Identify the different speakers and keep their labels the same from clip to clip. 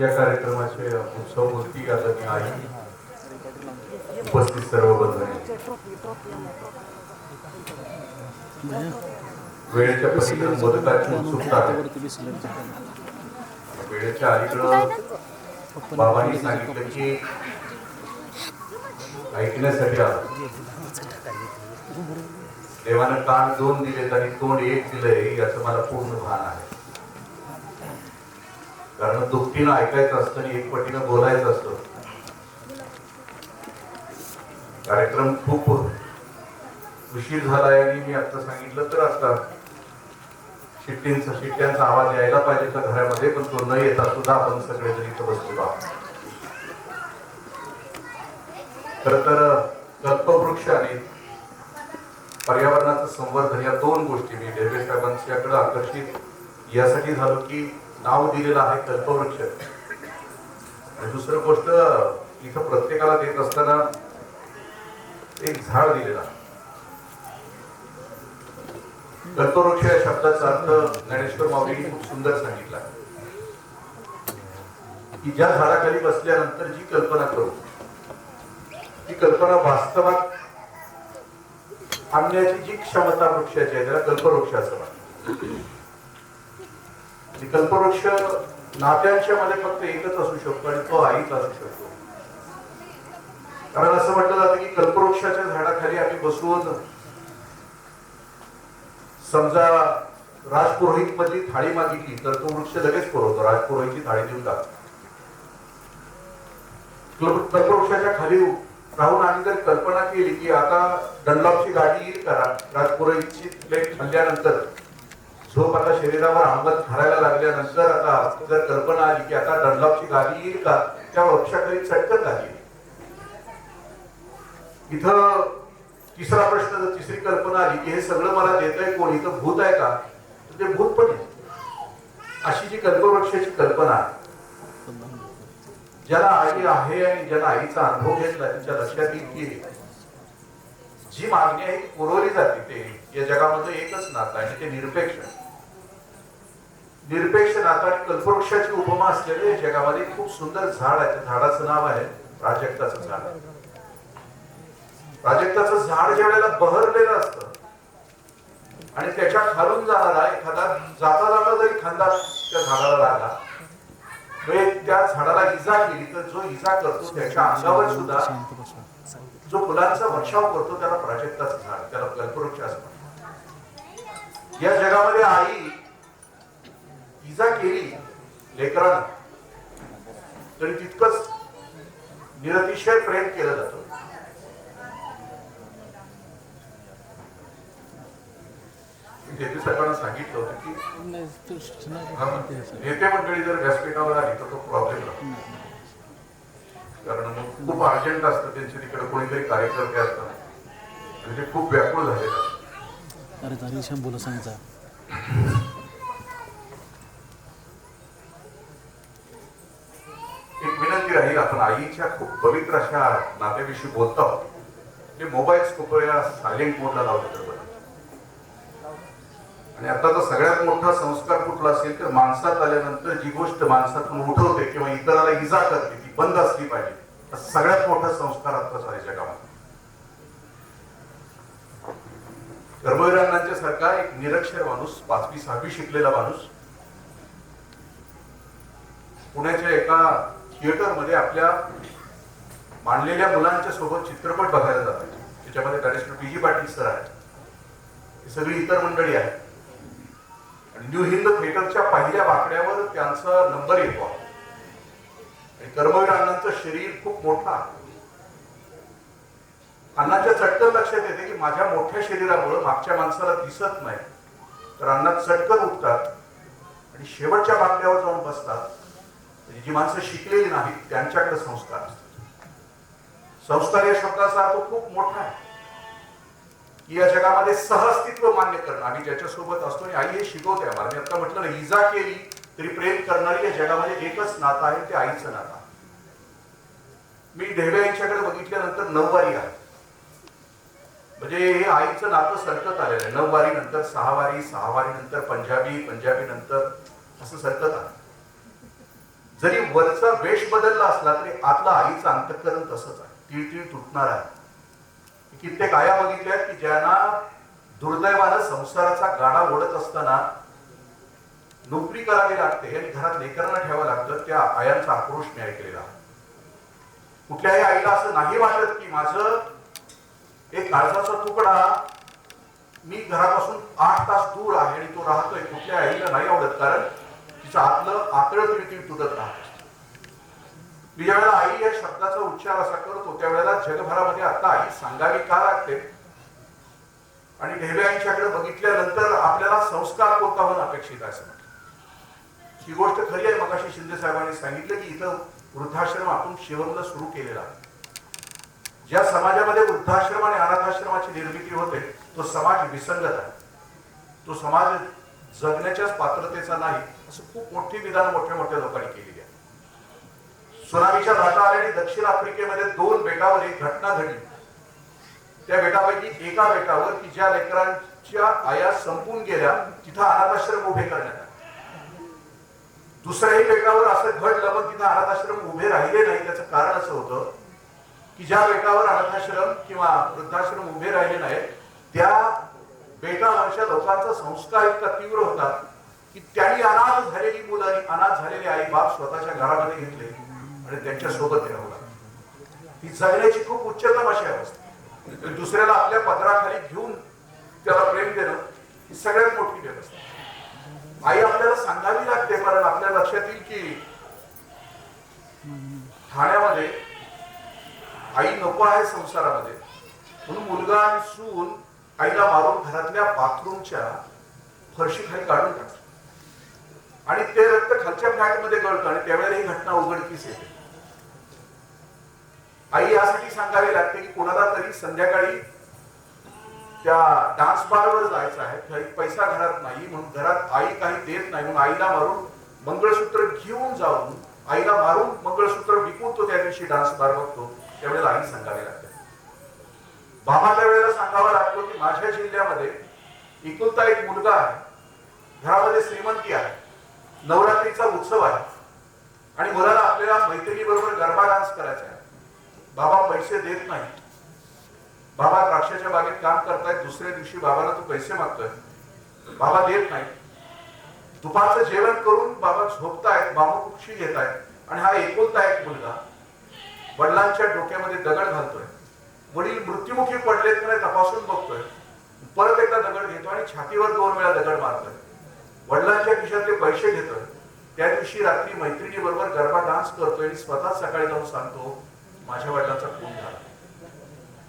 Speaker 1: या कार्यक्रमाचे उत्सव मूर्ती आदरणीय आई, उपस्थित सर्व बंधूंनी, वेळेच्या पलीकडे मोदकाची उत्सुकता आहे. वेळेच्या अलीकडं बाबांनी सांगितलं की ऐकण्यासाठी आलं. देवानं कान दोन दिलेत आणि तोंड एक दिलंय याचं मला पूर्ण भान आहे. कारण दुपटीनं ऐकायचं असतं आणि एक पटीनं बोलायचं असतं. कार्यक्रम खूप उशीर झालाय आणि मी आता सांगितलं तर आता शिट्ट्यांचा आवाज यायला पाहिजे का घरामध्ये, पण तो न येता सुद्धा आपण सगळेजण इथं बसलो आहोत. खर तर कल्पवृक्ष आणि पर्यावरणाचं संवर्धन या दोन गोष्टी मी ढेबे साहेबांच्याकडे आकर्षित यासाठी झालो की नाव दिलेलं आहे कल्पवृक्ष. आणि दुसरं गोष्ट इथं प्रत्येकाला देत असताना एक झाड दिलेलं आहे. कल्पवृक्ष या शब्दाचा अर्थ ज्ञानेश्वर माऊलींनी खूप सुंदर सांगितला की ज्या झाडाखाली बसल्यानंतर जी कल्पना करू ती कल्पना वास्तवात आणण्याची जी क्षमता वृक्षाची आहे त्याला कल्पवृक्ष असं म्हणतात. कल्पवृक्ष नात्यांच्या मध्ये फक्त एकच असू शकतो आणि तो आईच असू शकतो. कारण असं म्हटलं जातं की कल्पवृक्षाच्या झाडाखाली आम्ही बसून समजा राजपुरोहित मधली थाळी मागितली तर तो वृक्ष लगेच पुरवतो. राजपुरोहितची थाळी देऊन टाकतो. कल्पवृक्षाच्या खाली राहून आम्ही जर कल्पना केली की आता डनलॉपची गाडी येईल का, राजपुरोहितची प्लेट खाल्ल्यानंतर झोप आता शरीरावर अंमल धरायला लागल्यानंतर आता जर कल्पना आली की आता डनलॉपची गाडी येईल का, त्या वृक्षाखाली चटकन आली. इथं तिसरा प्रश्न, जर तिसरी कल्पना आली की हे सगळं मला देतंय कोण, इथं भूत आहे का, तर ते भूत पण अशी जी कल्पवृक्षाची कल्पना आहे. ज्याला आई आहे आणि ज्याला आईचा अनुभव घेतला त्याच्या लक्षात येईल की जी मागणी आहे पुरवली जाते ते या जगामध्ये एकच नातं आहे, ते निरपेक्ष नातं. आणि कल्पवृक्षाची उपमा असलेले जगामध्ये खूप सुंदर झाड आहे. त्या झाडाचं नाव आहे प्राजक्ताचं झाड. प्राजक्ताचं झाड ज्या वेळेला बहरलेलं असतं आणि त्याच्या खालून जाणारा एखादा जाता जाता जरी खांदा त्या झाडाला लागला, त्या झाडाला इजा केली तर जो इजा करतो त्याच्या अंगावर सुद्धा जो फुलांचा वर्षाव करतो त्याला प्राजक्ताचं झाड, त्याला कल्पवृक्ष असं म्हणतात. या जगामध्ये आई इजा केली लेकरांना तरी तितकंच निरतिशय प्रेम केलं जातं. ढेबे साहेबांना सांगितलं होतं की नेते मंडळी जर व्यासपीठावर आली तर तो प्रॉब्लेम नाही. कारण मग खूप अर्जंट असतं त्यांच्या तिकडे कोणीतरी कार्यकर्ते असतात आणि ते खूप व्याकुळ झालेले असतात. एक विनंती राहील, आपण आईच्या खूप पवित्र अशा नात्याविषयी बोलतो आहोत. ते मोबाईल खूप वेळा सायलेंट मोडला लावले तर बरं. आणि आताचा सगळ्यात मोठा संस्कार कुठला असेल तर माणसात आल्यानंतर जी गोष्ट माणसातून उठवते किंवा इतराला इजा करते ती बंद असली पाहिजे. सगळ्यात मोठा संस्कार आताच आहे जगामध्ये. कर्मवीर अण्णांच्या सारखा एक निरक्षर माणूस, 5वी 6वी शिकलेला माणूस पुण्याच्या एका थिएटर मध्ये आपल्या मांडलेल्या मुलांच्या सोबत चित्रपट बघायला जातात. त्याच्यामध्ये डायरेक्टर पी.जी. पाटील सर आहेत, सगळी इतर मंडळी आहेत. न्यू हिंद थिएटरच्या पहिल्या बाकड्यावर त्यांचा नंबर येतो. आणि कर्मवीर अण्णांचं शरीर खूप मोठा. अण्णांच्या चटकन लक्षात येते की माझ्या मोठ्या शरीरामुळे मागच्या माणसाला दिसत नाही, तर अण्णा चटकन उठतात आणि शेवटच्या बाकड्यावर जाऊन बसतात. जी माणसं शिकलेली नाहीत त्यांच्याकडे संस्कार असतात. संस्कार या शब्दाचा अर्थ खूप मोठा आहे की या जगामध्ये सहअस्तित्व मान्य करणं. आम्ही ज्याच्यासोबत असतो आणि आई हे शिकवते आम्हाला. मी आता म्हटलं ना, इजा केली तरी प्रेम करणारी या जगामध्ये एकच नातं आहे, ते आईचं नातं. मी ढेबे यांच्याकडे बघितल्यानंतर 9 वारी आहे. म्हणजे हे आईचं नातं सरकत आलेलं आहे. 9 वारी नंतर 6 वारी, 6 वारी नंतर पंजाबी, पंजाबी नंतर असं सरकत आलं. जरी वरचा वेश बदलला असला तरी आतला आईचं अंतःकरण तसंच आहे, तिळतिळ तुटणार आहे. कित्येक आया बघितल्या की ज्यांना दुर्दैवानं संसाराचा गाडा ओढत असताना नोकरी करावी लागते आणि घरात लेकरांना ठेवावं लागतं, त्या आयांचा आक्रोश मी ऐकलेला. कुठल्याही आईला असं नाही वाटत की माझं एक काळजाचा तुकडा मी घरापासून 8 तास दूर आहे आणि तो राहतोय. कुठल्या आईला नाही आवडत, कारण तिचं आतलं आतळं तिळतिळ तुटत राहत. मी ज्या वेळेला आई या शब्दाचा उच्चार असा करतो त्यावेळेला जगभरामध्ये आता आई सांगावी का लागते आणि ढेबे आईच्याकडे बघितल्यानंतर आपल्याला संस्कार कोणता होणं अपेक्षित आहे. ही गोष्ट खरी आहे. मगाशी शिंदे साहेबांनी सांगितलं की इथं वृद्धाश्रम आपण शिवमला सुरू केलेला. ज्या समाजामध्ये वृद्धाश्रम आणि अनाथाश्रमाची निर्मिती होते तो समाज विसंगत आहे, तो समाज जगण्याच्याच पात्रतेचा नाही, असं खूप मोठी विधान मोठ्या मोठ्या लोकांनी केलेली आहे. सुनामीच्या लाटा आल्याने दक्षिण आफ्रिकेमध्ये 2 बेटावर एक घटना घडली. त्या बेटापैकी एका बेटावर की ज्या लेकरांच्या आया संपून गेल्या तिथं अनाथाश्रम उभे करण्यात आले. दुसऱ्याही बेटावर असं घडलं पण तिथं अनाथाश्रम उभे राहिले नाही. त्याचं कारण असं होतं की ज्या बेटावर अनाथाश्रम किंवा वृद्धाश्रम उभे राहिले नाहीत त्या बेटावरच्या लोकांचा संस्कार इतका तीव्र होता की त्यांनी अनाथ झालेली मुलं आणि अनाथ झालेले आई बाप स्वतःच्या घरामध्ये घेतले आणि त्यांच्या सोबत राहू. ही जगण्याची खूप उच्चतम अशी अवस्था. दुसऱ्याला आपल्या पदराखाली घेऊन त्याला प्रेम देणं ही सगळ्यात मोठी व्यवस्था. आई आपल्याला सांगावी लागते, कारण आपल्या लक्षात येईल की ठाण्यामध्ये आई नको आहे संसारामध्ये म्हणून मुलगा आणि सून आईला मारून घरातल्या बाथरूमच्या फरशीखाली काढून टाकतात आणि ते रक्त खालच्या फ्लॅटमध्ये गळतं आणि त्यावेळेला ही घटना उघडकीस येते. आई यासाठी सांगावी लागते की कोणाला तरी संध्याकाळी त्या डान्स बारवर जायचं आहे, काही पैसा घरात नाही म्हणून घरात आई काही देत नाही म्हणून आईला मारून मंगळसूत्र घेऊन जाऊन आईला मारून मंगळसूत्र विकून तो त्या दिवशी डान्स बार बघतो. त्यावेळेला आई सांगावी लागते. बाबाच्या वेळेला सांगावा लागतो की माझ्या जिल्ह्यामध्ये एकुलता एक मुलगा आहे, घरामध्ये श्रीमंती आहे, नवरात्रीचा उत्सव आहे आणि मुलाला आपल्याला मैत्रिणी बरोबर गरबा डान्स करायचा आहे. बाबा पैसे देत नाही. बाबा द्राक्षाच्या बागेत काम करतायत, दुसऱ्या दिवशी बाबाला तो पैसे मागतोय, बाबा देत नाही. दुपारचं जेवण करून बाबा झोपतायत, बाबूकुक्षी घेत आहेत आणि हा एकुलता एक मुलगा वडिलांच्या डोक्यामध्ये दगड घालतोय. वडील मृत्युमुखी पडलेत की नाही तपासून बघतोय, परत एकदा दगड घेतो आणि छातीवर 2 वेळा दगड मारतोय. वडिलांच्या खिशातले पैसे घेतोय. त्या दिवशी रात्री मैत्रिणी बरोबर गरबा डान्स करतोय आणि स्वतः सकाळी जाऊन सांगतो माझ्या वडिलांचा खून झाला.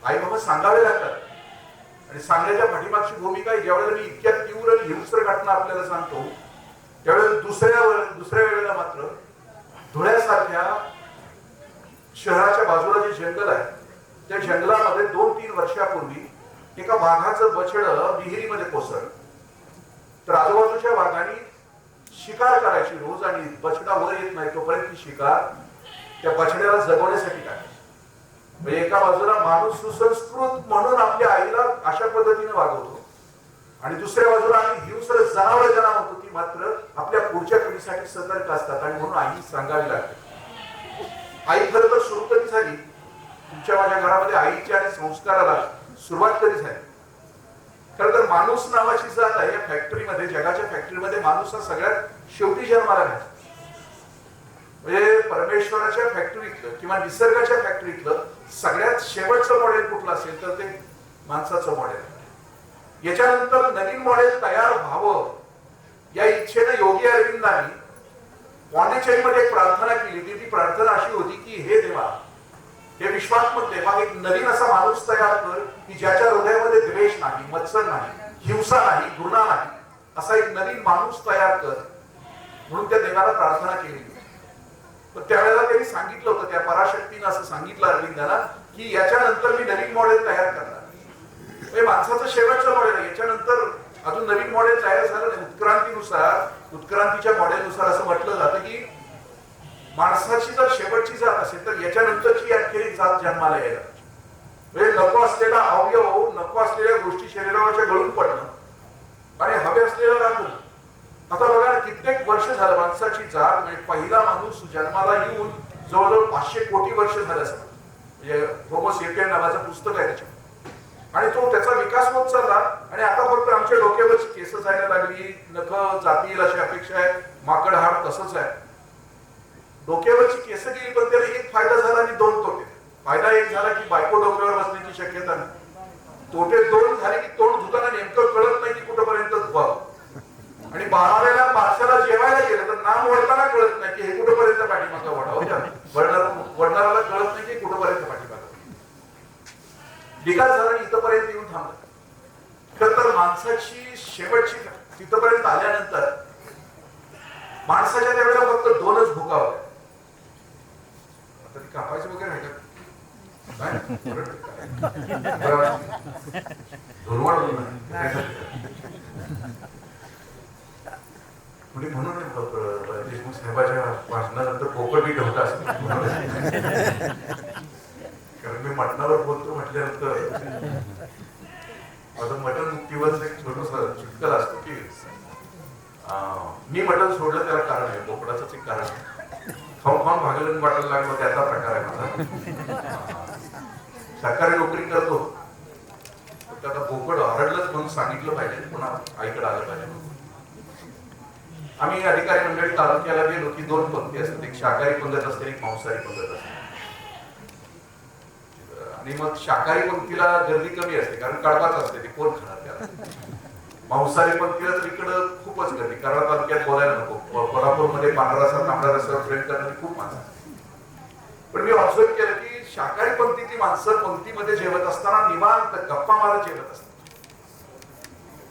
Speaker 1: आई बाबा सांगावे लागतात आणि सांगण्याच्या पाठीमागची भूमिका आहे. ज्यावेळेला मी इतक्या तीव्र आणि हिंस्र घटना आपल्याला सांगतो त्यावेळेला दुसऱ्या वेळेला मात्र धुळ्यासारख्या शहराच्या बाजूला जे जंगल आहे त्या जंगलामध्ये 2-3 वर्षापूर्वी एका वाघाचं बछडं विहिरीमध्ये कोसळलं. तर आजूबाजूच्या वाघांनी शिकार करायची रोज आणि बछडा वर येत नाही तोपर्यंत ती शिकार त्या बछड्याला जगवण्यासाठी टाकायची. म्हणजे एका बाजूला माणूस सुसंस्कृत म्हणून आपल्या आईला अशा पद्धतीने वागवतो आणि दुसऱ्या बाजूला आम्ही हिंस्र जनावर जनावर होतो ती मात्र आपल्या पुढच्या पिढीसाठी सतर्क असतात आणि म्हणून आई सांगावी लागते. आई खरं तर सुरू कधी झाली तुमच्या माझ्या घरामध्ये आईच्या आणि संस्काराला सुरुवात कधी झाली? खरं तर माणूस नावाची जात आहे या फॅक्टरीमध्ये, जगाच्या फॅक्टरीमध्ये माणूस हा सगळ्यात शेवटी जन्माला घातला. म्हणजे परमेश्वराच्या फॅक्टरीतलं किंवा निसर्गाच्या फॅक्टरीतलं सगळ्यात शेवटचं मॉडेल कुठलं असेल तर ते माणसाचं मॉडेल. याच्यानंतर नवीन मॉडेल तयार व्हावं या इच्छेनं योगी अरविंदांनी पॉंडिचेरीमध्ये एक प्रार्थना केली. ती प्रार्थना अशी होती की हे देवा, हे विश्वात्मक देवा, एक नवीन असा माणूस तयार कर की ज्याच्या हृदयामध्ये द्वेष नाही, मत्सर नाही, हिंसा नाही, घृणा नाही, असा एक नवीन माणूस तयार कर म्हणून त्या देवाला प्रार्थना केली. पण त्यावेळेला त्यांनी सांगितलं होतं, त्या पराशक्तीनं असं सांगितलं अरविंदाला की याच्यानंतर मी नवीन मॉडेल तयार करणार. म्हणजे माणसाचं शेवटचं मॉडेल आहे, याच्यानंतर अजून नवीन मॉडेल तयार झालं नाही. उत्क्रांतीच्या मॉडेलनुसार असं म्हटलं जातं की माणसाची जर शेवटची जात असेल तर याच्यानंतरची आणखी एक जात जन्माला यायला. म्हणजे नको असलेला अवयव, नको असलेल्या गोष्टी शरीरावरच्या गळून पडणं आणि हवे असलेलं राखून. आता बघा कित्येक वर्ष झालं माणसाची जात म्हणजे पहिला माणूस जन्माला येऊन जवळजवळ 500 कोटी वर्ष झालं असं, म्हणजे होमो सेपियन नावाचं पुस्तक आहे त्याच्यात. आणि तो त्याचा विकास होत चालला आणि आता फक्त आमच्या डोक्यावरची केस जायला लागली, नख जातील अशी अपेक्षा आहे. माकड हाड तसंच आहे, डोक्यावरची केस गेली, पण त्याला एक फायदा झाला आणि 2 तोटे. फायदा एक झाला की बायको डोक्यावर बसण्याची शक्यता नाही. तोटे 2 झाले की तोंड धुताना नेमकं कळत नाही की कुठपर्यंत धुवावं. आणि 12व्याला बारशाला जेवायला गेलं तर नाम वळताना कळत नाही की हे कुठपर्यंत पाठीमागं वडावं. वडणाऱ्याला कळत नाही की कुठपर्यंत पाठीमागं. विकास झाला आणि इथपर्यंत येऊन थांबलं. खरं तर माणसाची शेवटची तिथपर्यंत आल्यानंतर माणसाच्या त्यावेळेला फक्त 2च भुका होत्या. आता ती कापायची वगैरे आहे का? म्हणून देशमुख साहेबाच्या भाषणानंतर पोकळ ठेवता असं, कारण मी मटणावर बोलतो म्हटल्यानंतर माझं मटण मुक्तीवर एक छोटस चुटकल असतो की मी मटण सोडलं त्याला कारण आहे, बोकडाचंच एक कारण आहे. खाऊन खाऊन भागलं वाटायला लागलं त्याचा प्रकार आहे माझा. सरकारी नोकरी करतो तर आता बोकड हरडलंच म्हणून सांगितलं पाहिजे, पुन्हा आईकडे आलं पाहिजे. आम्ही अधिकारी मंडळी तालुक्याला गेलो की 2 पंक्ती असतात, एक शाकाहारी पंगत असते, एक मांसाहारी पंगत असते. आणि मग शाकाहारी पंक्तीला गर्दी कमी असते कारण कडबाच असते, ते कोण खाणार त्याला. मांसाहारी पंक्तीला तर इकडं खूपच गर्दी, कराड तालुक्यात बोलायला नको. कोल्हापूरमध्ये पांढरा रस्सा तांबडा रस्सा फ्रेंड करणारी खूप माणसं. पण मी ऑब्झर्व केलं की शाकाहारी पंक्तीची माणसं पंक्तीमध्ये जेवत असताना निवांत गप्पा मारत जेवत असतात.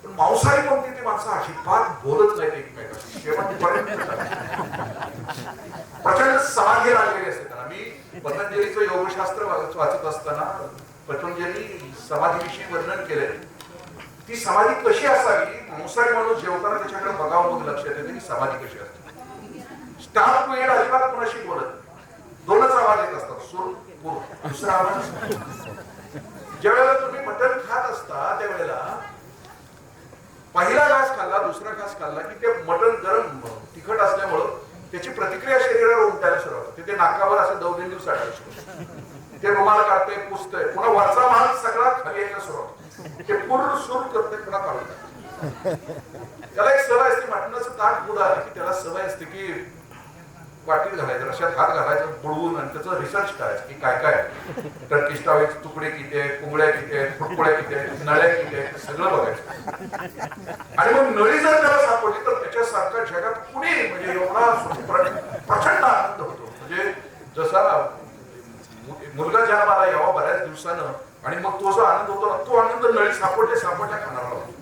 Speaker 1: पण मांसाहारी पंक्तीची माणसं अजिबात बोलत नाहीत एकमेकांशी शेवटपर्यंत. प्रचंड समाधी लागलेली असते त्यांना. मी पतंजलीचं योगशास्त्र वाचत असताना पतंजली समाधीविषयी वर्णन केले. ती समाधी कशी असावी, मांसाहारी माणूस जेवताना त्याच्याकडे बघावं, मग लक्षात येते की समाधी कशी असते. स्टार्ट वेळ अजिबात कोणाशी बोलत, 2च आवाज येत असतात, सूर पूर, दुसरा आवाज. ज्यावेळेला तुम्ही मटण खात असता त्यावेळेला पहिला घास खाल्ला, दुसरा घास खाल्ला की ते मटण गरम तिखट असल्यामुळं त्याची प्रतिक्रिया शरीरावर उमटायला सुरुवात होते. ते नाकावर असं दवबिंदू साठायला सुरुवात, ते रुमाल काढते, पुसतंय, पुन्हा वरचा माल सगळा खाली यायला सुरुवात, ते पूर्ण सुर करते, पुन्हा काढून टाकते. त्याला एक सवय असते, मटणाचं ताट पुढं आलं की त्याला सवय असते की वाटीत घालायचं, रश्यात हात घालायचं, बुडवून, आणि त्याचं रिसर्च करायचं की काय काय टर्की स्टॉवेचे तुकडे किती आहेत, कोंबड्या किती आहेत, फुटकुळ्या किती आहेत, नळ्या किती आहेत, सगळं बघायचं. आणि मग नळी जर त्याला सापडली तर त्याच्यासारखा जगात कुणी म्हणजे एवढा प्रचंड आनंद होतो. म्हणजे जसा मुलगा जन्माला यावा बऱ्याच दिवसानं, आणि मग तो जो आनंद होतो ना, तो आनंद नळी सापडल्या खाणारा होतो.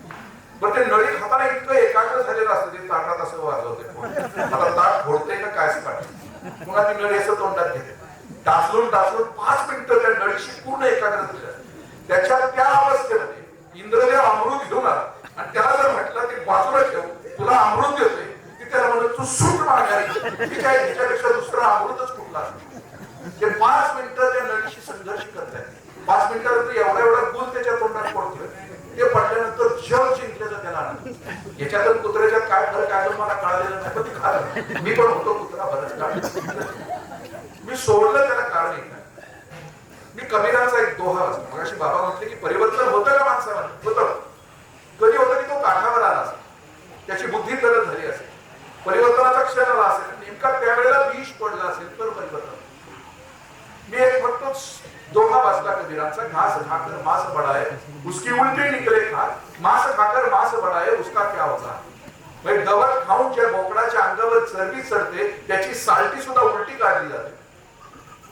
Speaker 1: पण ते नळी खाताना इतकं एकाग्र झालेलं असतं, ते ताटात असं वाजवते, आता ताट फोडते का काय पाठी, पुन्हा ती नळी असं तोंडात घेते, टाचलून 5 मिनिटं त्या नळीशी पूर्ण एकाग्र झालं. त्याच्या त्या अवस्थेमध्ये इंद्रदेव अमृत घेऊन आला आणि त्याला जर म्हटलं की बाजूला ठेव, तुला अमृत देतोय, ती त्याला म्हणत तू सूट मागारी, ती काय ह्याच्यापेक्षा दुसरा अमृतच कुठला असतो. ते 5 मिनिटं त्या नळीशी संघर्ष करताय. 5 मिनिटानंतर एवढा गुल त्याच्या तोंडात पडतोय, ते पडल्यानंतर जग जिंकल्याचा त्याला आनंद. याच्यातून कुत्र्याच्यात काय फरक आहे मला कळालेलं नाही, पण ती खाल्लं. मी पण होतो कुत्रा बरंच काळ, मी सोडलं त्याला कारण एक नाही. मी कबीराचा एक दोहा वाचला. मगाशी बाबा म्हटले की परिवर्तन होतं का माणसामध्ये? होतं. कधी होतं की तो काठावर आला असेल, त्याची बुद्धी तरल झाली असेल, परिवर्तनाचा क्षण आला असेल, नेमका त्यावेळेला विष पडला असेल तर परिवर्तन. मी एक फक्त दोहा वाचला कबीरांचा, घास खाकर मांस बढ़ाए उसकी उल्टी निकले खात, मांस खाकर मांस बढ़ाए उसका क्या होता. म्हणजे गवत खाऊन ज्या बोकडाच्या अंगावर चरबी चढते त्याची साल्टी सुद्धा उलटी काढली जाते.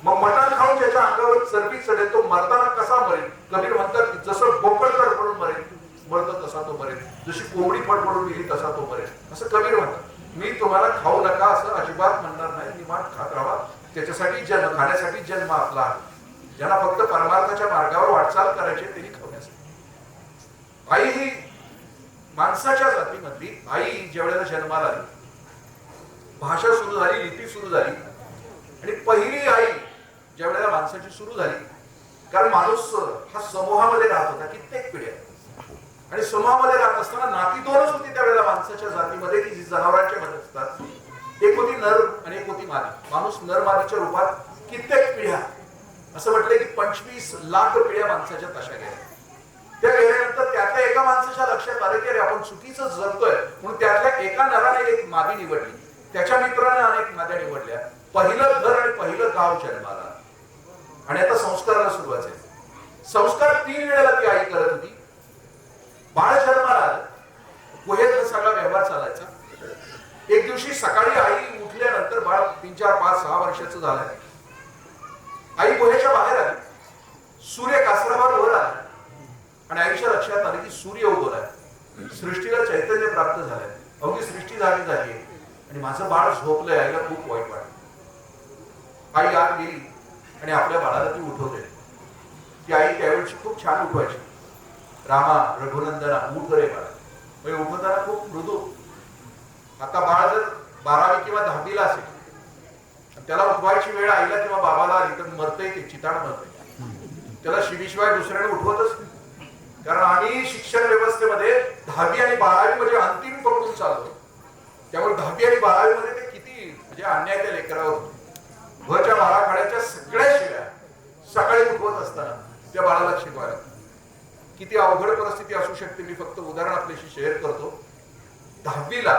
Speaker 1: मग मटण खाऊन ज्याच्या अंगावर चरबी चढेल तो मरताना कसा मरेल? कबीर म्हणतात जसं बोकड फडफडून मरेल, मरतो तसा तो मरेल, जशी कोंबडी फडफडून गेली तसा तो मरेल, असं कबीर म्हणतात. मी तुम्हाला खाऊ नका असं अजिबात म्हणणार नाही, निवांत खात राहा. त्याच्यासाठी जन्म, खाण्यासाठी जन्म आपला आहे. ज्यांना फक्त परमार्थाच्या मार्गावर वाटचाल करायची त्यांनी खाण्यासाठी. आई ही माणसाच्या जातीमधली, आई ज्यावेळेला जन्माला आली, भाषा सुरू झाली, लिपी सुरू झाली, आणि पहिली आई ज्यावेळेला माणसाची सुरू झाली, कारण माणूस हा समूहामध्ये राहत होता कित्येक पिढ्या, आणि समूहामध्ये राहत असताना नाती 2च होती त्यावेळेला माणसाच्या जातीमध्ये की जी जनावरांच्या मध्ये असतात. नर आणि एक होती मादी. माणूस नर मादीच्या रूपात कित्येक पिढ्या, असं म्हटलंय की 25 लाख पिढ्या माणसाच्या तशा गेल्या. त्या गेल्यानंतर त्यातल्या एका माणसाच्या लक्षात आलं की अरे आपण चुकीचं जगतोय, म्हणून त्यातल्या एका नराने एक मादी निवडली, त्याच्या मित्राने अनेक माद्या निवडल्या, पहिलं घर आणि पहिलं गाव जन्माला. आणि आता संस्काराला सुरुवात आहे. संस्कार 3 वेळेला ती आई करत होती. बाळ जन्माला आलं, गुहेत सगळा व्यवहार चालायचा. एक दिवशी सकाळी आई उठल्यानंतर बाळ 3, 4, 5, 6 वर्षाचं झालंय. आई गुहेच्या बाहेर आली, सूर्य कासरावर वर आला आणि आईच्या लक्षात आले की सूर्य उगवलाय, सृष्टीला चैतन्य प्राप्त झालंय, अवघी सृष्टी झाली आणि माझं बाळ झोपलंय. आईला खूप वाईट वाटलं. आई आत गेली आणि आपल्या बाळाला ती उठवते. ती आई त्यावेळची खूप छान उठवायची. रामा रघुनंदना उठ रे बाळा. म्हणजे उठवताना खूप मृदू. आता बाळ जर 12वी किंवा 10वीला असेल, त्याला उठवायची वेळ आईला किंवा बाबाला आली तर मरतय, ते चिताड मरतय. त्याला शिवीशिवाय दुसऱ्याने उठवतच नाही. कारण आम्ही शिक्षण व्यवस्थेमध्ये 10वी आणि 12वी म्हणजे अंतिम पकडून चालतो. त्यामुळे 10वी आणि 12वी मध्ये ते किती म्हणजे अन्याय त्या लेकरावर होतो. घरच्या बाराखड्याच्या सगळ्या शिव्या सकाळी उठवत असताना त्या बाळाला शिकवायला. किती अवघड परिस्थिती असू शकते. मी फक्त उदाहरण आपल्याशी शेअर करतो. 10वीला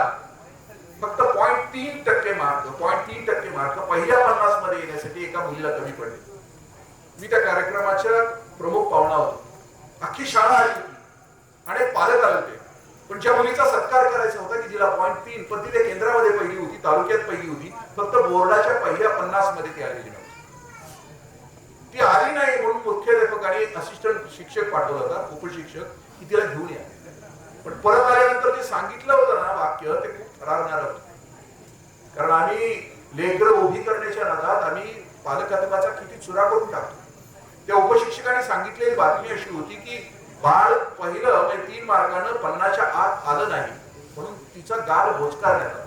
Speaker 1: फक्त 0.3% मार्क, 0.3% मार्क पहिल्या 50 मध्ये येण्यासाठी एका मुलीला कमी पडले. मी त्या कार्यक्रमाच्या प्रमुख पाहुणा होतो. अख्खी शाळा आली होती आणि पालक आले होते. पण ज्या मुलीचा सत्कार करायचा होता की जिला 0.3, पण ती त्या केंद्रामध्ये पहिली होती, तालुक्यात पहिली होती, फक्त बोर्डाच्या पहिल्या 50 मध्ये ती आलेली नव्हती. ती आली नाही म्हणून मुख्याध्यापकाने असिस्टंट शिक्षक पाठवला होता, उपशिक्षक, की तिला घेऊन या. पण परत आल्यानंतर जे सांगितलं होतं ना वाक्य, ते खूप थरारणार होतं. कारण आम्ही लेकरं उभी करण्याच्या नादात आम्ही पालकत्वाचा किती चुरा करून टाकतो. त्या उपशिक्षकाने सांगितलेली बातमी अशी होती की बाळ पहिलं म्हणजे 3 मार्कानं 50च्या आत आलं नाही म्हणून तिचा गाल बोचकारण्यात आला.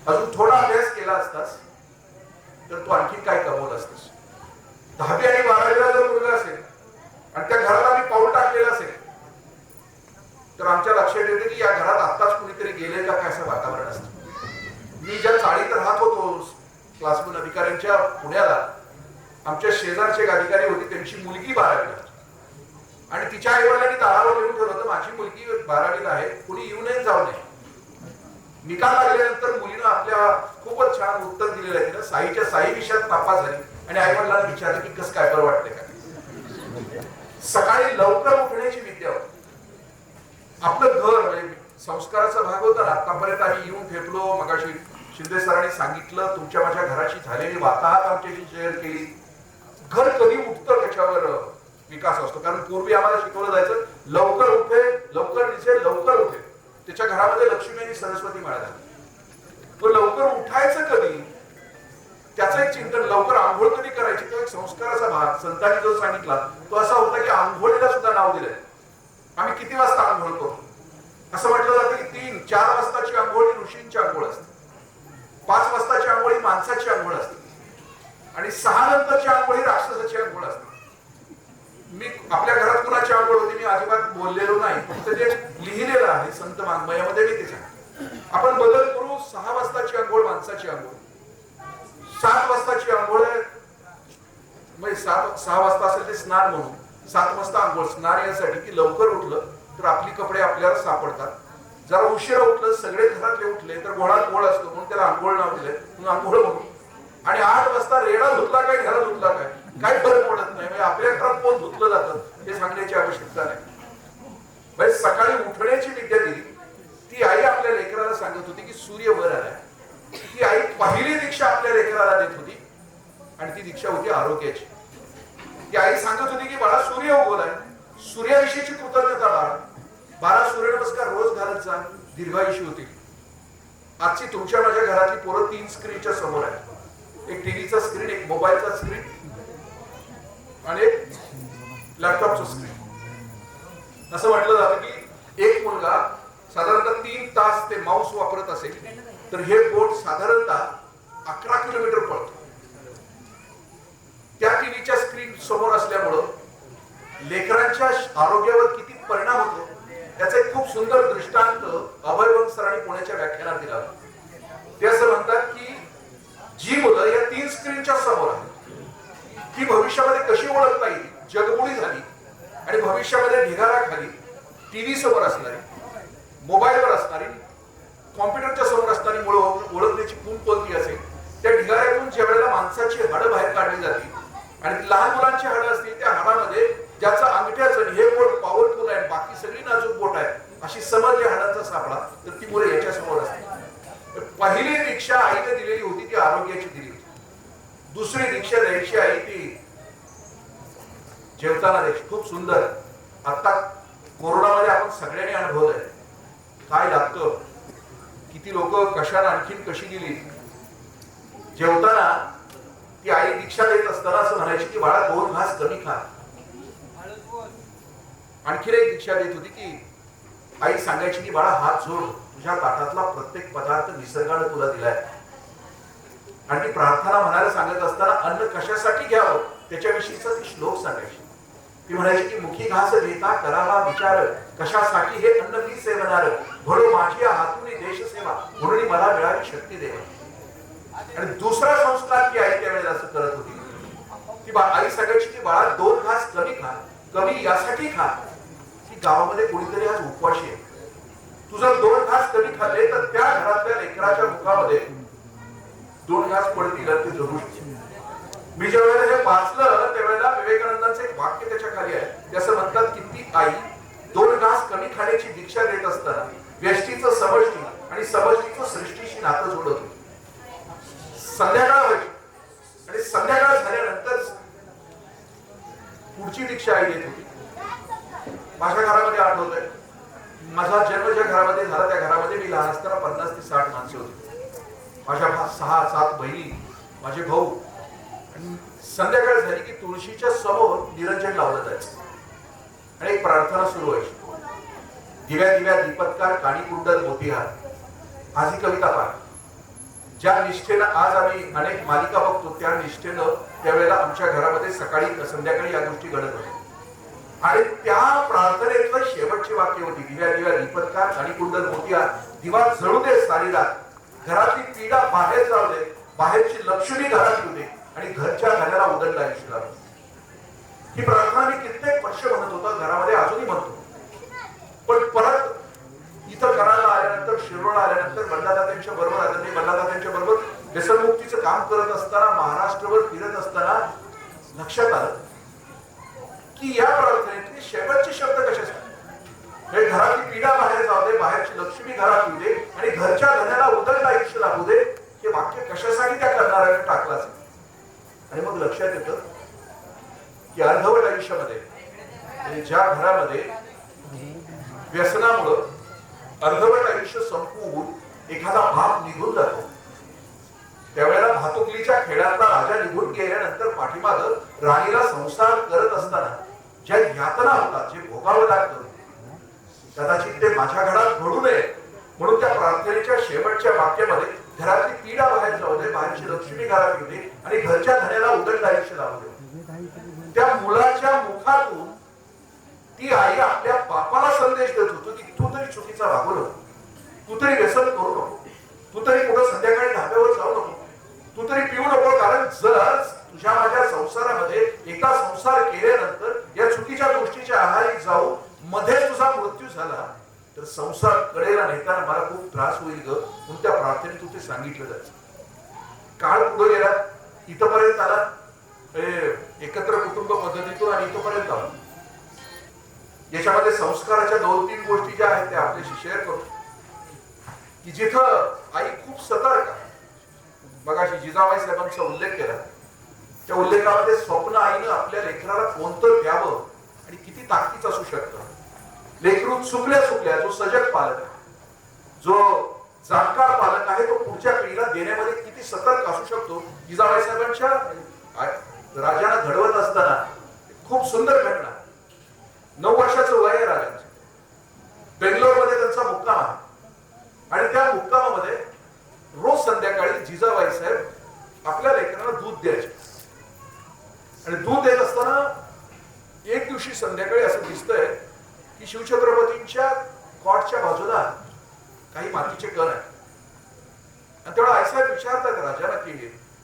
Speaker 1: अजून थोडा अभ्यास केला असतास तर तू आणखी काय कमवलं असतस. 10वी आणि 12वीला जर मुलगा असेल आणि त्या घरात आम्ही पाऊल टाकलेलं असेल तर आमच्या लक्षात येते की या घरात आत्ताच कुणीतरी गेले का काय असं वातावरण असतं. मी ज्या चाळीत राहत होतो क्लासरूम अधिकाऱ्यांच्या पुण्याला, आमच्या शेजारचे एक अधिकारी होते, त्यांची मुलगी 12वीला आणि तिच्या आईवडिलांनी दारावर लिहून ठेवलं होतं माझी मुलगी 12वीला आहे, कुणी येऊ नये जाऊ नये. निकाल लागल्यानंतर मुलीनं आपल्या खूपच छान उत्तर दिलेलं आहे. तिला साईच्या साई विषयात नापास झाली आणि आईवडिलांना विचारलं की कसं काय बरं वाटतंय का. सकाळी लवकर उठण्याची विद्या होती. आपलं घर म्हणजे संस्काराचा भाग होता. आतापर्यंत आम्ही येऊन फेकलो. मगाशी शिंदे सरांनी सांगितलं तुमच्या माझ्या घराची झालेली वार्ताहर आमच्याशी शेअर केली. घर कधी उठतं त्याच्यावर विकास असतो. कारण पूर्वी आम्हाला शिकवलं जायचं लवकर उठे, लवकर दिसे, लवकर उठे. त्याच्या घरामध्ये लक्ष्मी आणि सरस्वती माळा झाली. तो लवकर उठायचं कधी त्याचं एक चिंतन. लवकर आंघोळ कधी करायची तो एक संस्काराचा भाग संतांनी जो सांगितला तो असा होता की आंघोळीला सुद्धा नाव दिलंय. आम्ही किती वाजता आंघोळ करतो असं म्हटलं जातं की 3, 4 वाजताची आंघोळ ऋषींची आंघोळ असते, 5 वाजताची आंघोळ माणसाची आंघोळ असते आणि 6 नंतरची आंघोळ राक्षसाची आंघोळ असते. मी आपल्या घरात कुणाची आंघोळ होती मी अजिबात बोललेलो नाही, फक्त जे लिहिलेलं आहे संत वाङ्मयामध्ये मी ते सांग. आपण बदल करू. 6 वाजताची आंघोळ माणसाची आंघोळ, 7 वाजताची आंघोळ म्हणजे 6 वाजता असेल ते स्नान म्हणून, 7 वाजता आंघोळ स्नान यासाठी की लवकर उठलं तर आपली कपडे आपल्याला सापडतात. जरा उशिरा उठलं सगळे घरातले उठले तर घोडात गोळ असतो म्हणून त्याला आंघोळ नाव दिले म्हणून आंघोळ म्हणून. आणि 8 वाजता रेडा धुतला काय घरात धुतला काय काही फरक पडत नाही. म्हणजे आपल्या घरात कोण धुतलं जातं हे सांगण्याची आवश्यकता नाही. म्हणजे सकाळी उठण्याची विद्या दिली. ती आई आपल्या लेकराला सांगत होती की सूर्य वर आलाय. ती आई पहिली दीक्षा आपल्या लेकराला देत होती आणि ती दीक्षा होती आरोग्याची. ती आई सांगत होती की बाळा सूर्य उगवलाय, सूर्याविषयीची कृतज्ञता बाळा, 12 सूर्यनमस्कार रोज घालत जा, दीर्घायुषी होती. आजची तुमच्या माझ्या घरातली पोरं 3 स्क्रीनच्या समोर आहे. एक टीव्हीचा स्क्रीन, एक मोबाईलचा स्क्रीन आणि एक लॅपटॉपचा स्क्रीन. असं म्हटलं जातं की एक मुलगा साधारणतः 3 तास ते माऊस वापरत असेल तर हे बोट साधारणतः 11 किलोमीटर पळतो. त्या टीव्हीच्या स्क्रीन समोर असल्यामुळं लेकरांच्या आरोग्यावर किती परिणाम होतो याचा एक खूप सुंदर दृष्टांत अभय वंग सरांनी पुण्याच्या व्याख्यानात दिला. ते असं म्हणतात की भविष्यामध्ये ढिगाराखाली टीव्ही समोर असणारी, मोबाईलवर असणारी, कॉम्प्युटरच्या समोर असणारी मुलं ओळखण्याची खूण कोणती असेल, त्या ढिगाऱ्यातून ज्या वेळेला माणसाची हाडं बाहेर काढली जातील आणि लहान मुलांची हाडं असतील, त्या हाडामध्ये ज्याचं अंगठ्याचं हे बोट पॉवरफुल आहे, बाकी सगळी नाजूक बोट आहे, अशी समज या हाडांचा सापडा, तर ती मुलं याच्या समोर असतील. पहिली दीक्षा आईने दिलेली होती ती आरोग्याची दिली होती. दुसरी दीक्षा द्यायची आई ती जेवताना द्यायची. खूप सुंदर. आता कोरोनामध्ये आपण सगळ्यांनी अनुभवलंय काय लागतं, किती लोक कशाला आणखीन कशी गेली. जेवताना ती आई दीक्षा देत असताना असं म्हणायची की बाळा 2 घास कमी खा. आणखीन एक दीक्षा देत होती की आई सांगायची की बाळा हात जोड, तुझ्या ताटातला प्रत्येक पदार्थ निसर्गाने तुला दिलाय. आणि ती प्रार्थना म्हणायला सांगत असताना अन्न कशासाठी घ्यावं त्याच्याविषयीचा ती श्लोक सांगायची. ती म्हणायची की मुखी घास घेता करावा विचार, कशासाठी हे अन्न मी सेवनार, म्हणून माझी हातून देश सेवा, म्हणून मला मिळावी शक्ती देवा. आणि दुसरा संस्कार ती आई त्यावेळेला असं करत होती. ती आई सांगायची की बाळा 2 घास कमी खा. कमी यासाठी खा की गावामध्ये कोणीतरी आज उपवाशी आहे. तू जर 2 घास कमी खाल्ले तर त्या घरातल्या लेकराच्या मुखामध्ये 2 घास पडतील ते जरूर. मी ज्या वेळेला हे वाचलं त्यावेळेला विवेकानंदांचं एक वाक्य त्याच्या खाली आहे. ते असं म्हणतात की ती आई 2 घास कमी खाण्याची दीक्षा देत असताना व्यष्टीचं समष्टी आणि समष्टीचं सृष्टीशी नातं जोडत होती. संध्याकाळ व्हायची आणि संध्याकाळ झाल्यानंतर पुढची दीक्षा आई देत होती. माझ्या घरामध्ये आठवतंय, माझा जन्म ज्या घरामध्ये झाला त्या घरामध्ये मी लहान असताना 50 ते 60 माणसं होती. माझ्या 6-7 बहिणी, माझे भाऊ. संध्याकाळ झाली की तुळशीच्या समोर निरंजन लावलं जायचं आणि एक प्रार्थना सुरू व्हायची. दिव्या दिव्या दीपत्कार काणी कुंडल मोतीहार. आज ही कविता पाठ. ज्या निष्ठेनं आज आम्ही अनेक मालिका बघतो त्या निष्ठेनं त्यावेळेला आमच्या घरामध्ये सकाळी संध्याकाळी या गोष्टी घडत होत्या. आणि त्या प्रार्थनेतलं शेवटची वाक्य होती दिव्या दिव्या दीपत्कार काणी कुंडल मोतीहार. दिवा जळू दे सारी रात, घरातली पीडा बाहेर जाऊ दे, बाहेरची लक्ष्मी घरात येऊ दे आणि घरच्या घराला उदंड आयुष्य लाभो. ही प्रार्थना मी कित्येक वर्ष म्हणत होतो, घरामध्ये अजूनही म्हणतो. पण परत इथं करायला आल्यानंतर, शिरोळला आल्यानंतर बंडादात्यांच्या बरोबर आदरणीय बंडादात्यांच्या बरोबर व्यसनमुक्तीचं काम करत असताना, महाराष्ट्रभर फिरत असताना लक्षात आलं की या प्रार्थनेतले शेवटचे शब्द कशासाठी. हे घरातली पीडा बाहेर जाऊ दे, बाहेरची लक्ष्मी घरात येऊ दे आणि घरच्या धन्याला उदंड आयुष्य लाभू दे, हे वाक्य कशासाठी त्या करणाऱ्याने टाकलं असेल. आणि मग लक्षात येतं की अर्धवट आयुष्यामध्ये ज्या घरामध्ये व्यसनामुळं अर्धवट आयुष्य संपवून एखादा बाप निघून जातो, त्यावेळेला भातुकलीच्या खेळातला राजा निघून गेल्यानंतर पाठीमाग राणीला संसार करत असताना ज्या यातना होतात, जे भोगावं लागतं, कदाचित ते माझ्या घरात घडू नये म्हणून त्या प्रार्थनेच्या शेवटच्या वाक्यामध्ये घरातली पीडा बाहेर जाऊ दे, बाहेरची लक्ष्मी घरात येऊ दे आणि घरच्या धन्याला उदंड आयुष्य लावू दे. त्या मुलाच्या मुखातून ती आई आपल्या बापाला संदेश देत होती की तू तरी चुकीचा वागू नको, तू तरी व्यसन करू नको, तू तरी कुठं संध्याकाळी ढाब्यावर जाऊ नको, तू तरी पिऊ नको. कारण जर तुझ्या माझ्या संसारामध्ये एका संसार केल्यानंतर या चुकीच्या गोष्टीच्या आहारी जाऊ मध्ये तुझा मृत्यू झाला तर संसार कडेला नेताना मला खूप त्रास होईल ग. म्हणून त्या प्रार्थनेतून ते सांगितलं जायचं. काळ पुढे गेला, इथपर्यंत आला, एकत्र कुटुंब पद्धतीतून आणि इथपर्यंत आला. याच्यामध्ये संस्काराच्या 2-3 गोष्टी ज्या आहेत त्या आपल्याशी शेअर करतो की जिथं आई खूप सतर्क. मगाशी जिजाबाई साहेबांचा उल्लेख केला, त्या उल्लेखामध्ये स्वप्न आईनं आपल्या लेकराला कोणतं द्यावं आणि किती ताकदीच असू शकतं. लेकरू चुकल्या जो सजग पालक आहे, जो जाणकार पालक आहे, तो पुढच्या पिढीला देण्यामध्ये किती सतर्क असू शकतो. जिजाबाई साहेबांच्या राजाला घडवत असताना खूप सुंदर घटना. 9 वर्षाचं वय आहे राजांचं. बेंगलोरमध्ये त्यांचा मुक्काम आहे आणि त्या मुक्कामामध्ये रोज संध्याकाळी जिजाबाई साहेब आपल्या लेकरांना दूध द्यायचे. आणि दूध देत असताना एक दिवशी संध्याकाळी असं दिसतंय की शिवछत्रपतींच्या कॉटच्या बाजूला काही मातीचे कण आहेत. आणि तेवढा आईसाहेब विचारतात राजाला की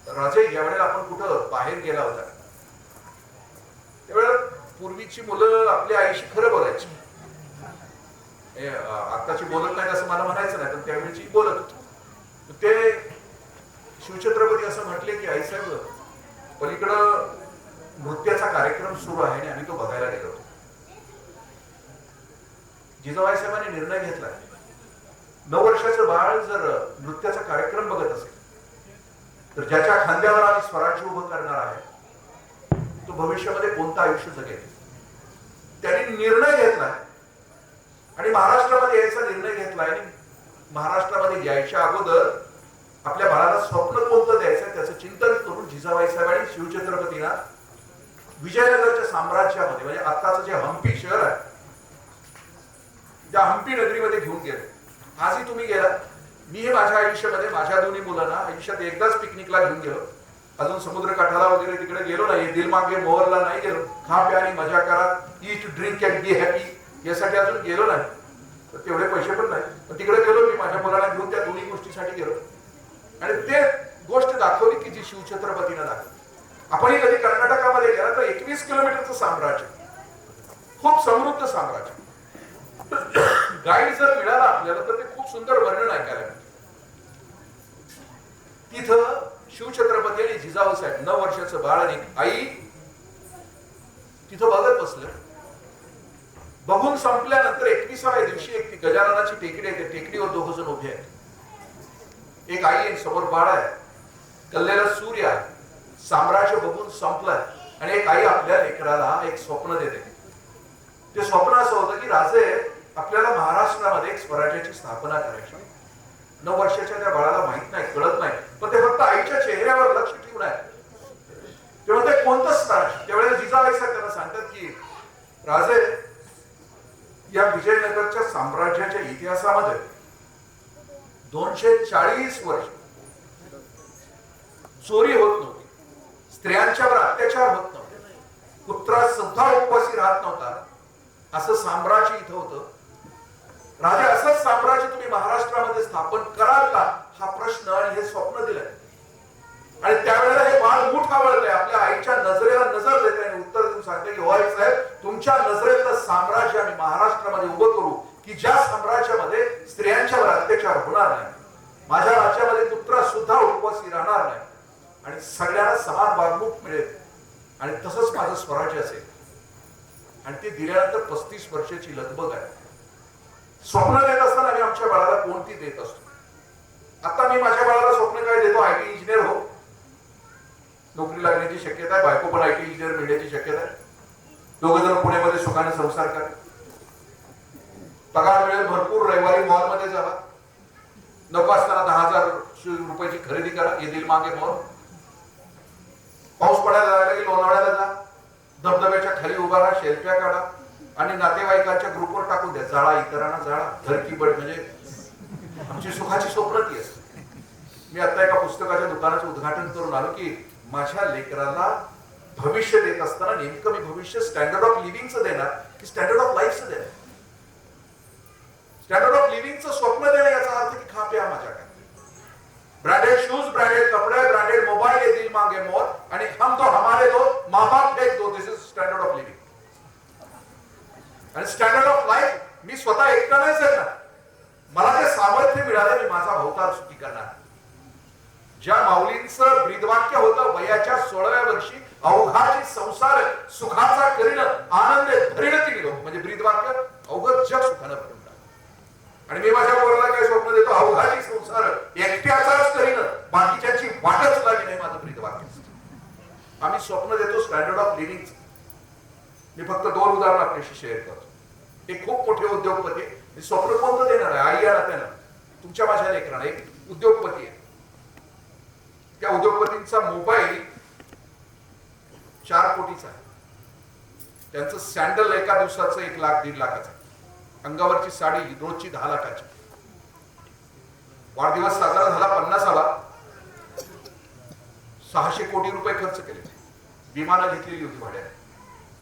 Speaker 1: राजे यावेळेला आपण कुठं बाहेर गेला होता. त्यावेळेला पूर्वीची मुलं आपल्या आईशी खरं बोलायची. आताची बोलत नाही असं मला म्हणायचं नाही, पण त्यावेळीची बोलत होती. ते शिवछत्रपती असं म्हटले की आईसाहेब पलीकडं नृत्याचा कार्यक्रम सुरू आहे आणि आम्ही तो बघायला गेलो होतो. जिजाबाई साहेबांनी निर्णय घेतला 9 वर्षाचं बाळ जर नृत्याचा कार्यक्रम बघत असेल तर ज्याच्या खांद्यावर आम्ही स्वराज्य उभं करणार आहे तो भविष्यामध्ये कोणतं आयुष्य जगेल. त्यांनी निर्णय घेतला आणि महाराष्ट्रामध्ये यायचा निर्णय घेतला. आणि महाराष्ट्रामध्ये यायच्या अगोदर आपल्या बाळाला स्वप्न कोणतं द्यायचं त्याचं चिंतन करून जिजाबाई साहेब आणि शिवछत्रपतींना विजयनगरच्या साम्राज्यामध्ये म्हणजे आताचं जे हम्पी शहर आहे त्या हम्पी नगरीमध्ये घेऊन गेले. आजही तुम्ही गेला, मी माझ्या आयुष्यामध्ये माझ्या दोन्ही मुलांना आयुष्यात एकदाच पिकनिकला घेऊन गेलो. अजून समुद्र काठाला वगैरे तिकडे गेलो नाही, दिल मागे मोहरला नाही गेलो. खा प्या आणि मजा करा, eat drink and be happy यासाठी अजून गेलो नाही. तर तेवढे पैसे पण नाही, पण तिकडे गेलो मी माझ्या मुलाला घेऊन त्या दोन्ही गोष्टीसाठी गेलो आणि ते गोष्ट दाखवली की जी शिवछत्रपतींना दाखवली. आपणही कधी कर्नाटकामध्ये गेला तर 21 किलोमीटरचं साम्राज्य, खूप समृद्ध साम्राज्य. गाईड जर मिळाला आपल्याला तर ते खूप सुंदर वर्णन ऐकायला मिळतं. तिथं शिवछत्रपती आणि जिजाऊ साहेब 9 वर्षाचं बाळ आणि आई तिथं बघत बसलं. बघून संपल्यानंतर 21व्या दिवशी एक गजाननाची टेकडी आहे, त्या टेकडीवर 2 जण उभे आहेत. एक आई आहे, समोर बाळ आहे, कल्लेला सूर्य आहे. साम्राज्य बघून संपलंय आणि एक आई आपल्या लेकराला एक स्वप्न देते. ते स्वप्न असं होतं की राजे आपल्याला महाराष्ट्रामध्ये एक स्वराज्याची स्थापना करायची. 9 वर्षाच्या त्या बाळाला माहित नाही, कळत नाही, पण ते फक्त आईच्या चेहऱ्यावर लक्ष ठेवून आहे. तेव्हा ते कोणतं स्वराज्य. त्यावेळेला जिजाबाई साहेब त्यांना सांगतात की राजे या विजयनगरच्या साम्राज्याच्या इतिहासामध्ये 240 वर्ष चोरी होत नव्हती, स्त्रियांच्यावर अत्याचार होत नव्हते, पुत्रा सुद्धा उपवासी राहत नव्हता, असं साम्राज्य इथं होतं. राजा असंच साम्राज्य तुम्ही महाराष्ट्रामध्ये स्थापन कराल का हा प्रश्न आणि हे स्वप्न दिलंय. आणि त्यावेळेला हे बाळ मूठ आवळतंय, आपल्या आईच्या नजरेला नजर देते आणि उत्तर देऊन सांगते की होय साहेब, तुमच्या नजरेतलं साम्राज्य आम्ही महाराष्ट्रामध्ये उभं करू की ज्या साम्राज्यामध्ये स्त्रियांच्यावर अत्याचार होणार नाही, माझ्या राज्यामध्ये पुत्र सुद्धा उपवासी राहणार नाही आणि सगळ्यांना समान वागणूक मिळेल आणि तसंच माझं स्वराज्य असेल. आणि ते दिल्यानंतर 35 वर्षाची लगबग आहे. स्वप्न देत असताना आम्ही आमच्या बाळाला कोणती देत असतो. आता मी माझ्या बाळाला स्वप्न काय देतो, आयटी इंजिनियर हो, नोकरी लागण्याची शक्यता आहे, बायको पण आयटी इंजिनियर मिळण्याची शक्यता आहे, 2 जण पुण्यामध्ये सुखाने संसार करा, पगार मिळेल भरपूर, रविवारी मॉलमध्ये जावा, नको असताना 10,000 रुपयाची खरेदी करा, ये दिल मागे मोर, पाऊस पडायला लागला की लोणावळ्याला जा, धबधब्याच्या खाली उभा राहा, शेल्फ्या काढा आणि नातेवाईकांच्या ग्रुपवर टाकून द्या, जाळा, इतरांना जाळा, घर की बळ. म्हणजे आमची सुखाची स्वप्न ती असते. मी आता एका पुस्तकाच्या दुकानाचं उद्घाटन करून आलो की माझ्या लेकराला भविष्य देत असताना नेमकं मी भविष्य स्टँडर्ड ऑफ लिव्हिंगचं देणार की स्टँडर्ड ऑफ लाईफचं देणार. स्टँडर्ड ऑफ लिव्हिंगचं स्वप्न देणं याचा अर्थ की खा प्या मजा करा, ब्रांडेड शूज, ब्रांडेड कपड़े, ब्रांडेड मोबाइल, ये दिल मांगे मोर आणि हम तो हमारे दो, माँ बाप फेक दो. This is standard of living. आणि स्टँडर्ड ऑफ लाईफ मी स्वतः एकटा नाही जगणार, मला ते सामर्थ्य मिळालं मी माझा भवतार सुखी करणार. ज्या माऊलींचं ब्रीदवाक्य होतं, वयाच्या 16व्या वर्षी अवघाची संसार सुखाचा करीन आनंद धरीण ती लोक, म्हणजे ब्रीदवाक्य अवघत जग सुखानं भरून टाक. आणि मी माझ्या पोराला काय स्वप्न देतो, अवघाची संसार एकट्याचाच करीन, बाकीच्याची वाटच लागली नाही, माझं ब्रीदवाक्य. आम्ही स्वप्न देतो स्टँडर्ड ऑफ लिव्हिंग. मी फक्त 2 उदाहरण आपल्याशी शेअर करतो. एक खूप मोठे उद्योगपती आहे, स्वप्न कोणतं देणार आहे, आई आणि त्यांना तुमच्या माझ्या लेकरांना. एक उद्योगपती आहे, त्या उद्योगपतींचा मोबाईल 4 कोटीचा आहे, त्यांचं सॅन्डल एका दिवसाचं 1 लाख 1.5 लाखाचं, अंगावरची साडी रोजची 10 लाखाची. वाढदिवस साजरा झाला 50वा, 600 कोटी रुपये खर्च केले, विमानं घेतलेली होती भाड्याने.